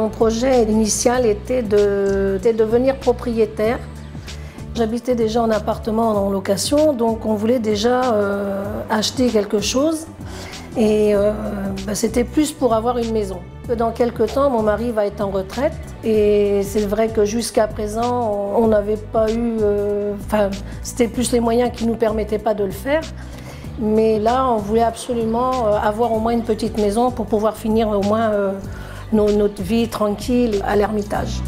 Mon projet initial était de devenir propriétaire. J'habitais déjà en appartement en location, donc on voulait déjà acheter quelque chose. Et c'était plus pour avoir une maison. Dans quelques temps, mon mari va être en retraite. Et c'est vrai que jusqu'à présent, on n'avait pas eu... c'était plus les moyens qui ne nous permettaient pas de le faire. Mais là, on voulait absolument avoir au moins une petite maison pour pouvoir finir au moins notre vie tranquille à l'Ermitage.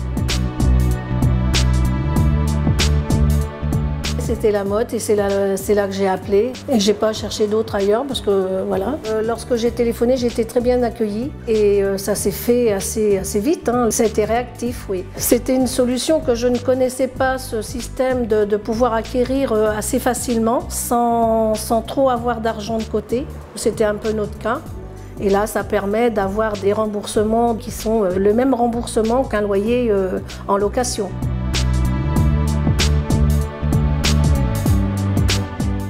C'était la mode et c'est là que j'ai appelé. Et je n'ai pas cherché d'autres ailleurs parce que voilà. Lorsque j'ai téléphoné, j'ai été très bien accueillie et ça s'est fait assez vite. Hein. Ça a été réactif, oui. C'était une solution que je ne connaissais pas, ce système de pouvoir acquérir assez facilement sans trop avoir d'argent de côté. C'était un peu notre cas. Et là, ça permet d'avoir des remboursements qui sont le même remboursement qu'un loyer en location.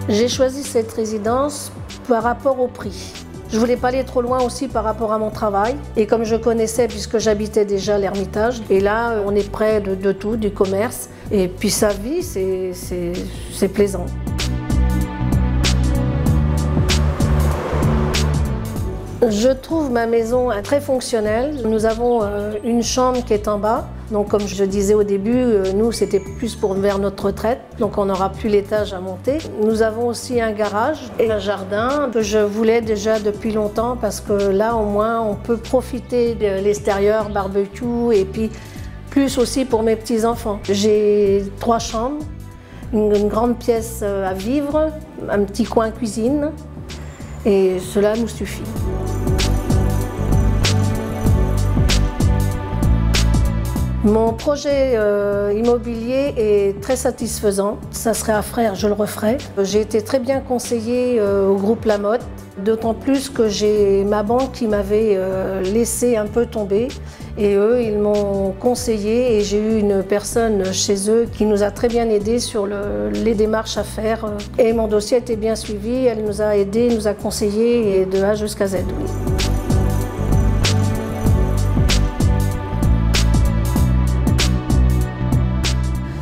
J'ai choisi cette résidence par rapport au prix. Je ne voulais pas aller trop loin aussi par rapport à mon travail. Et comme je connaissais, puisque j'habitais déjà l'Ermitage, et là, on est près de tout, du commerce. Et puis sa vie, c'est plaisant. Je trouve ma maison très fonctionnelle. Nous avons une chambre qui est en bas. Donc comme je disais au début, nous c'était plus pour vers notre retraite, donc on n'aura plus l'étage à monter. Nous avons aussi un garage et un jardin que je voulais déjà depuis longtemps parce que là au moins on peut profiter de l'extérieur, barbecue et puis plus aussi pour mes petits-enfants. J'ai 3 chambres, une grande pièce à vivre, un petit coin cuisine et cela nous suffit. Mon projet immobilier est très satisfaisant. Ça serait à faire, je le referai. J'ai été très bien conseillée au groupe Lamotte, d'autant plus que j'ai ma banque qui m'avait laissé un peu tomber. Et eux, ils m'ont conseillé et j'ai eu une personne chez eux qui nous a très bien aidés sur les démarches à faire. Et mon dossier a été bien suivi, elle nous a aidés, nous a conseillés et de A jusqu'à Z, oui.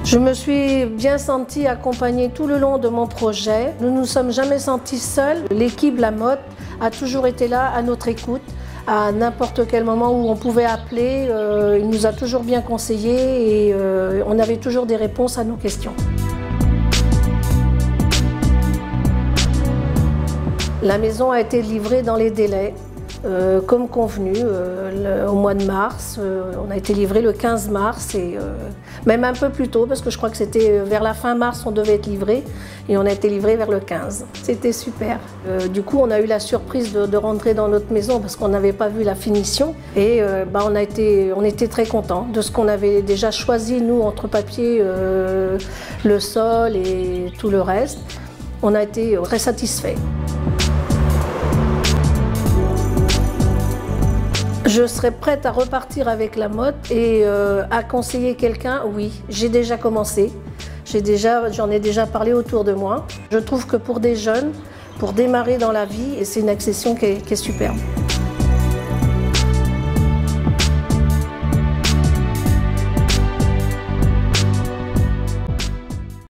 Je me suis bien sentie accompagnée tout le long de mon projet. Nous ne nous sommes jamais sentis seuls. L'équipe Lamotte a toujours été là à notre écoute. À n'importe quel moment où on pouvait appeler, il nous a toujours bien conseillés et on avait toujours des réponses à nos questions. La maison a été livrée dans les délais. Comme convenu, au mois de mars, on a été livré le 15 mars et même un peu plus tôt parce que je crois que c'était vers la fin mars on devait être livré et on a été livré vers le 15. C'était super. Du coup on a eu la surprise de rentrer dans notre maison parce qu'on n'avait pas vu la finition et on était très contents de ce qu'on avait déjà choisi nous entre papier, le sol et tout le reste. On a été très satisfaits. Je serais prête à repartir avec Lamotte et à conseiller quelqu'un, oui, j'ai déjà commencé. J'en ai déjà parlé autour de moi. Je trouve que pour des jeunes, pour démarrer dans la vie, c'est une accession qui est superbe.